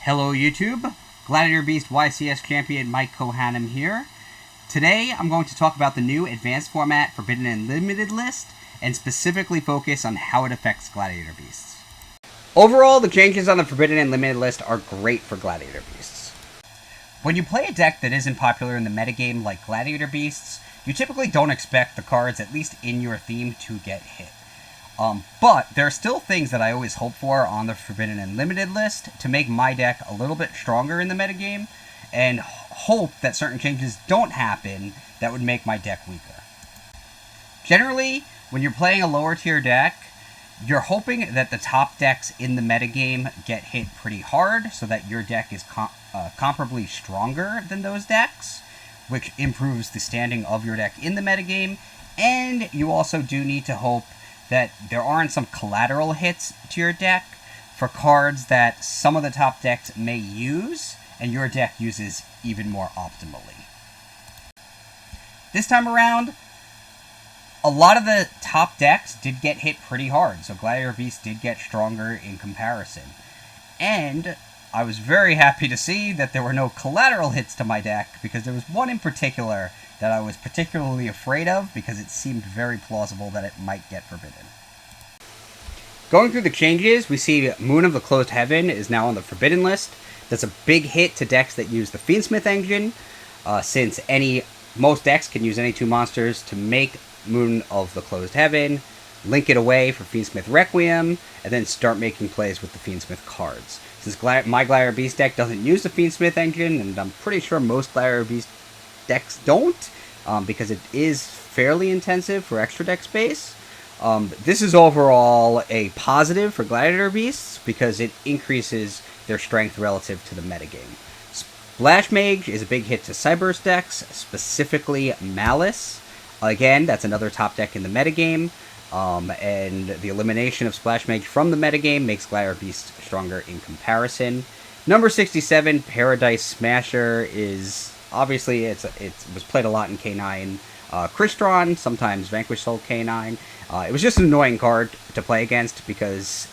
Hello YouTube, Gladiator Beast YCS champion Mike Kohanam here. Today I'm going to talk about the new advanced format Forbidden and Limited list, and specifically focus on how it affects Gladiator Beasts. Overall, the changes on the Forbidden and Limited list are great for Gladiator Beasts. When you play a deck that isn't popular in the metagame like Gladiator Beasts, you typically don't expect the cards, at least in your theme, to get hit. But there are still things that I always hope for on the Forbidden and Limited list to make my deck a little bit stronger in the metagame, and hope that certain changes don't happen that would make my deck weaker. Generally, when you're playing a lower tier deck, you're hoping that the top decks in the metagame get hit pretty hard so that your deck is comparably stronger than those decks, which improves the standing of your deck in the metagame, and you also do need to hope that there aren't some collateral hits to your deck for cards that some of the top decks may use, and your deck uses even more optimally. This time around, a lot of the top decks did get hit pretty hard, so Gladiator Beast did get stronger in comparison. And I was very happy to see that there were no collateral hits to my deck, because there was one in particular that I was particularly afraid of, because it seemed very plausible that it might get forbidden. Going through the changes, we see Moon of the Closed Heaven is now on the Forbidden list. That's a big hit to decks that use the Fiendsmith engine, since most decks can use any two monsters to make Moon of the Closed Heaven, link it away for Fiendsmith Requiem, and then start making plays with the Fiendsmith cards. Since my Gladiator Beast deck doesn't use the Fiendsmith engine, and I'm pretty sure most Gladiator Beast decks don't, because it is fairly intensive for extra deck space. This is overall a positive for Gladiator Beasts, because it increases their strength relative to the metagame. Splash Mage is a big hit to Cyberse decks, specifically Malice. Again, that's another top deck in the metagame, and the elimination of Splash Mage from the metagame makes Gladiator Beast stronger in comparison. Number 67, Paradise Smasher, is obviously it was played a lot in K9 Crystron, sometimes Vanquish Soul K9. It was just an annoying card to play against, because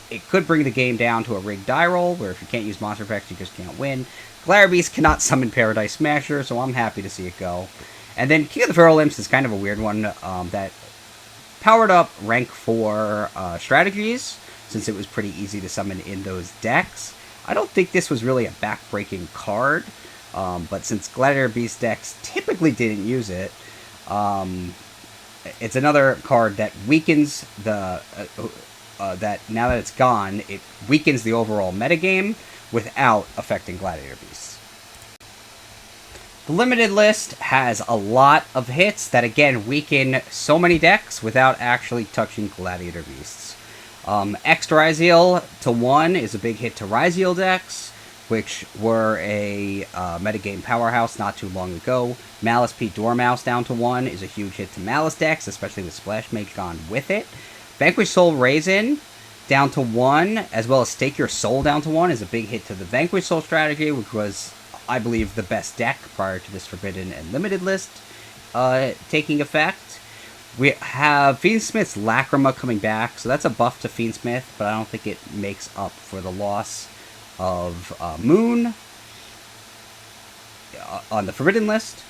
it could bring the game down to a rigged die roll, where if you can't use monster effects, you just can't win. Gladiator Beast cannot summon Paradise Smasher, so I'm happy to see it go. And then King of the Feral Imps is kind of a weird one, that powered up rank 4 strategies, since it was pretty easy to summon in those decks. I don't think this was really a back-breaking card, but since Gladiator Beast decks typically didn't use it, it's another card that weakens the that now that it's gone, it weakens the overall metagame without affecting Gladiator Beasts. The Limited list has a lot of hits that again weaken so many decks without actually touching Gladiator Beasts. X Ryziel to 1 is a big hit to Ryziel decks, which were a metagame powerhouse not too long ago. Malice Pete Dormouse down to 1 is a huge hit to Malice decks, especially with Splash Mage gone with it. Vanquish Soul Raisin down to 1, as well as Stake Your Soul down to 1, is a big hit to the Vanquish Soul strategy, which was, I believe, the best deck prior to this Forbidden and Limited list taking effect. We have Fiendsmith's Lacrima coming back, so that's a buff to Fiendsmith, but I don't think it makes up for the loss of Moon on the Forbidden list.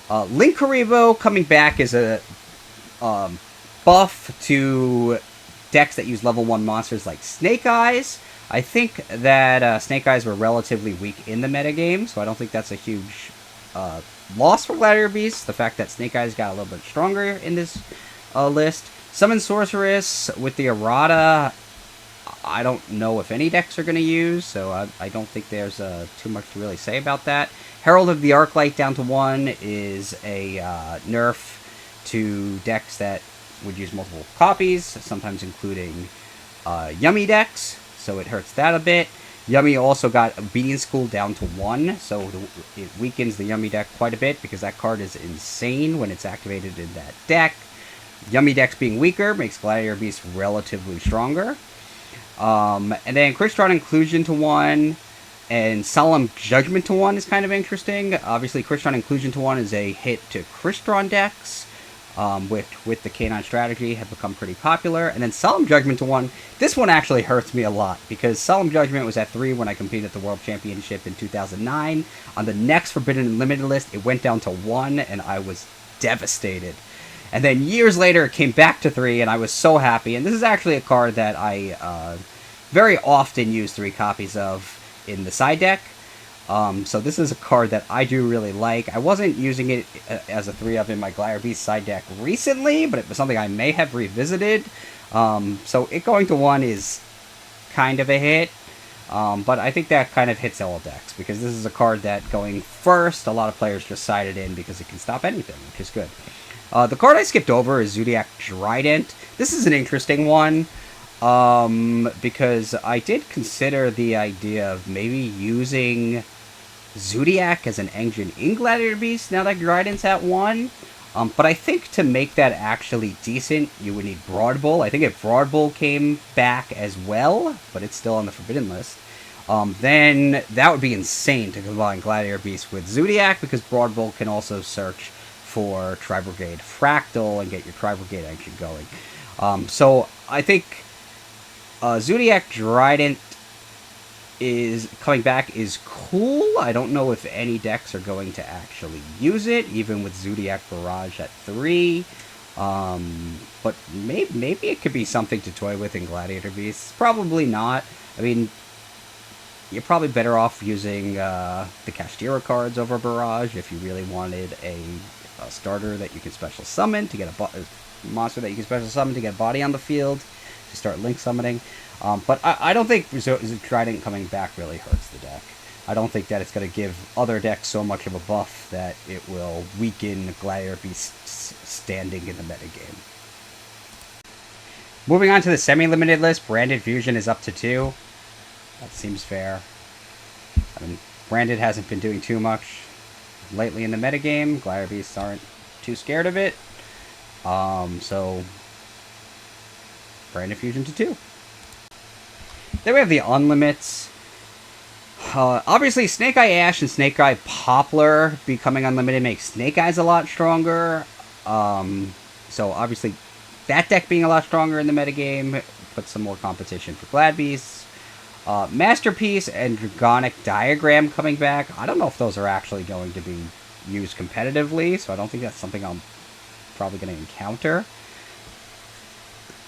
Link Karibo coming back is a buff to decks that use level 1 monsters like Snake Eyes. I think that Snake Eyes were relatively weak in the metagame, so I don't think that's a huge loss for Gladiator Beasts. The fact that Snake Eyes got a little bit stronger in this list. Summon Sorceress with the errata, I don't know if any decks are going to use, so I don't think there's too much to really say about that. Herald of the Arclight down to 1 is a nerf to decks that would use multiple copies, sometimes including Yummy decks, so it hurts that a bit. Yummy also got Obedience School down to 1, so it weakens the Yummy deck quite a bit, because that card is insane when it's activated in that deck. Yummy decks being weaker makes Gladiator Beast relatively stronger. And then Crystron Inclusion to 1, and Solemn Judgment to 1 is kind of interesting. Obviously, Crystron Inclusion to 1 is a hit to Crystron decks, which with the Canine strategy had become pretty popular. And then Solemn Judgment to 1. This one actually hurts me a lot because Solemn Judgment was at 3 when I competed at the World Championship in 2009. On the next Forbidden and Limited list, it went down to 1, and I was devastated. And then years later, it came back to 3, and I was so happy. And this is actually a card that I very often use 3 copies of in the side deck. So this is a card that I do really like. I wasn't using it as a 3 of in my Gladiator Beast side deck recently, but it was something I may have revisited. So it going to 1 is kind of a hit. But I think that kind of hits all decks, because this is a card that going first, a lot of players just side it in because it can stop anything, which is good. The card I skipped over is Zodiac Trident. This is an interesting one, because I did consider the idea of maybe using Zodiac as an engine in Gladiator Beast now that Trident's at 1. But I think to make that actually decent, you would need Broad Bull. I think if Broad Bull came back as well, but it's still on the Forbidden list, then that would be insane to combine Gladiator Beast with Zodiac, because Broad Bull can also search for Tri-Brigade Fractal and get your Tri-Brigade engine going. So I think Zodiac Trident is coming back is cool. I don't know if any decks are going to actually use it, even with Zodiac Barrage at 3. But maybe it could be something to toy with in Gladiator Beasts. Probably not. I mean, you're probably better off using the Kashtira cards over Barrage if you really wanted a starter that you can special summon to get a monster that you can special summon to get a body on the field to start link summoning. But I don't think Trident coming back really hurts the deck. I don't think that it's going to give other decks so much of a buff that it will weaken Gladiator Beast's standing in the metagame. Moving on to the semi-limited list, Branded Fusion is up to 2. That seems fair. I mean, Branded hasn't been doing too much lately in the metagame. Gladiator Beasts aren't too scared of it. So, Branded Fusion to 2. Then we have the Unlimits. Obviously, Snake Eye Ash and Snake Eye Poplar becoming unlimited makes Snake Eyes a lot stronger. So obviously, that deck being a lot stronger in the metagame puts some more competition for Glad Beasts. Masterpiece and Dragonic Diagram coming back. I don't know if those are actually going to be used competitively, so I don't think that's something I'm probably going to encounter.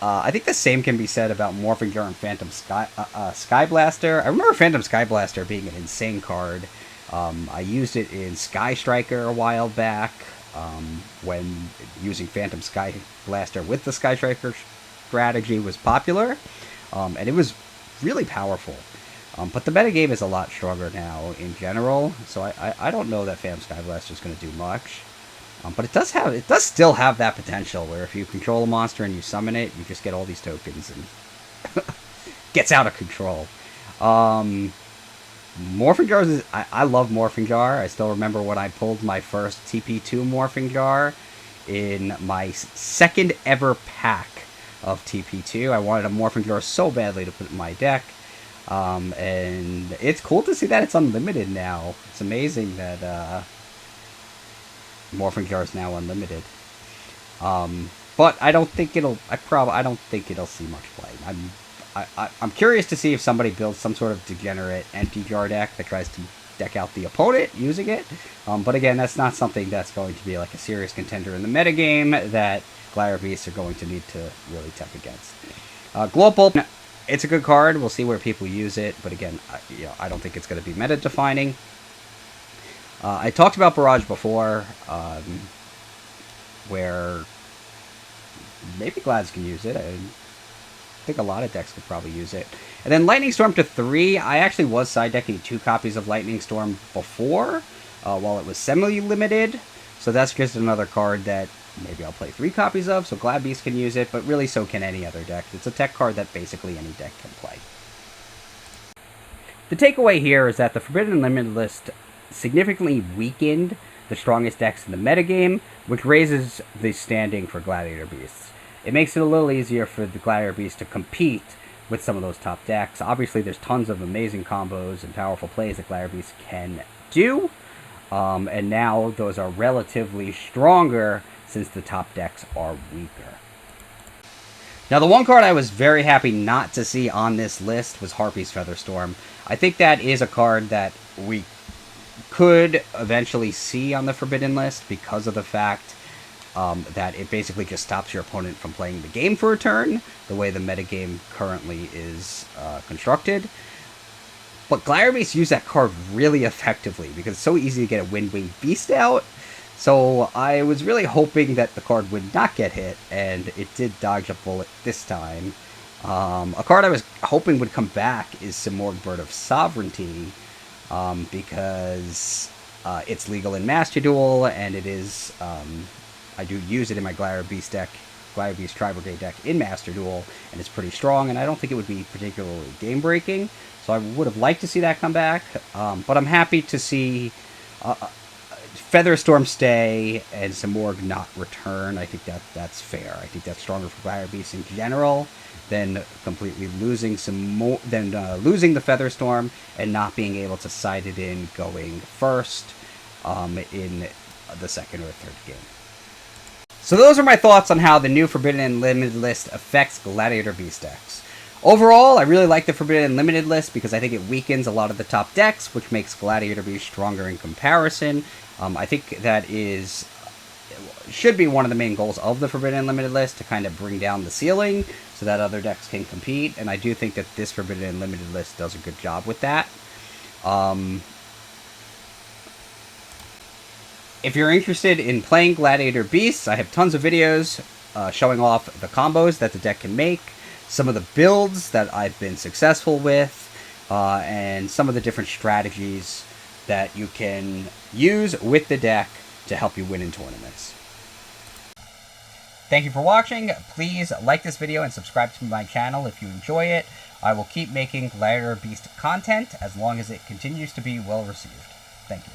I think the same can be said about Morphing Jar and Phantom Sky Blaster. I remember Phantom Sky Blaster being an insane card. I used it in Sky Striker a while back, when using Phantom Sky Blaster with the Sky Striker strategy was popular, and it was really powerful. But the metagame is a lot stronger now in general, so I don't know that Phantom Sky Blaster is going to do much. But it does still have that potential where if you control a monster and you summon it, you just get all these tokens and gets out of control. Morphing Jars I love Morphing Jar. I still remember when I pulled my first TP2 Morphing Jar in my second ever pack of TP2. I wanted a Morphing Jar so badly to put in my deck. And it's cool to see that it's unlimited now. It's amazing that Morphing Jar is now unlimited. But I don't think it'll. I don't think it'll see much play. I'm curious to see if somebody builds some sort of degenerate empty jar deck that tries to deck out the opponent using it. But again, that's not something that's going to be like a serious contender in the metagame that Gladiator Beasts are going to need to really tech against. Global, it's a good card. We'll see where people use it, but again, I don't think it's going to be meta defining. I talked about Barrage before, where maybe Glads can use it. I think a lot of decks could probably use it. And then Lightning Storm to 3. I actually was side decking 2 copies of Lightning Storm before, while it was semi-limited. So that's just another card that maybe I'll play 3 copies of, so Glad Beast can use it, but really so can any other deck. It's a tech card that basically any deck can play. The takeaway here is that the Forbidden Limited list significantly weakened the strongest decks in the metagame, which raises the standing for Gladiator Beasts. It makes it a little easier for the Gladiator Beasts to compete with some of those top decks. Obviously, there's tons of amazing combos and powerful plays that Gladiator Beasts can do, and now those are relatively stronger since the top decks are weaker. Now, the one card I was very happy not to see on this list was Harpy's Featherstorm. I think that is a card that we could eventually see on the Forbidden list because of the fact that it basically just stops your opponent from playing the game for a turn, the way the metagame currently is constructed. But Gladiator Beast used that card really effectively because it's so easy to get a Windwing Beast out. So I was really hoping that the card would not get hit, and it did dodge a bullet this time. A card I was hoping would come back is Simorgh Bird of Sovereignty, because it's legal in Master Duel, and it is... I do use it in my Gladiator Beast deck, Gladiator Beast Tri-Brigade deck in Master Duel, and it's pretty strong, and I don't think it would be particularly game-breaking, so I would have liked to see that come back, but I'm happy to see Featherstorm stay and Simorgh not return. I think that's fair. I think that's stronger for Gladiator Beast in general than completely losing losing the Featherstorm and not being able to side it in going first in the second or third game. So those are my thoughts on how the new Forbidden and Limited list affects Gladiator Beast decks. Overall, I really like the Forbidden and Limited list because I think it weakens a lot of the top decks, which makes Gladiator Beast stronger in comparison. I think that should be one of the main goals of the Forbidden and Limited list, to kind of bring down the ceiling so that other decks can compete, and I do think that this Forbidden and Limited list does a good job with that. If you're interested in playing Gladiator Beasts, I have tons of videos showing off the combos that the deck can make, some of the builds that I've been successful with, and some of the different strategies that you can use with the deck to help you win in tournaments. Thank you for watching. Please like this video and subscribe to my channel if you enjoy it. I will keep making Gladiator Beast content as long as it continues to be well received. Thank you.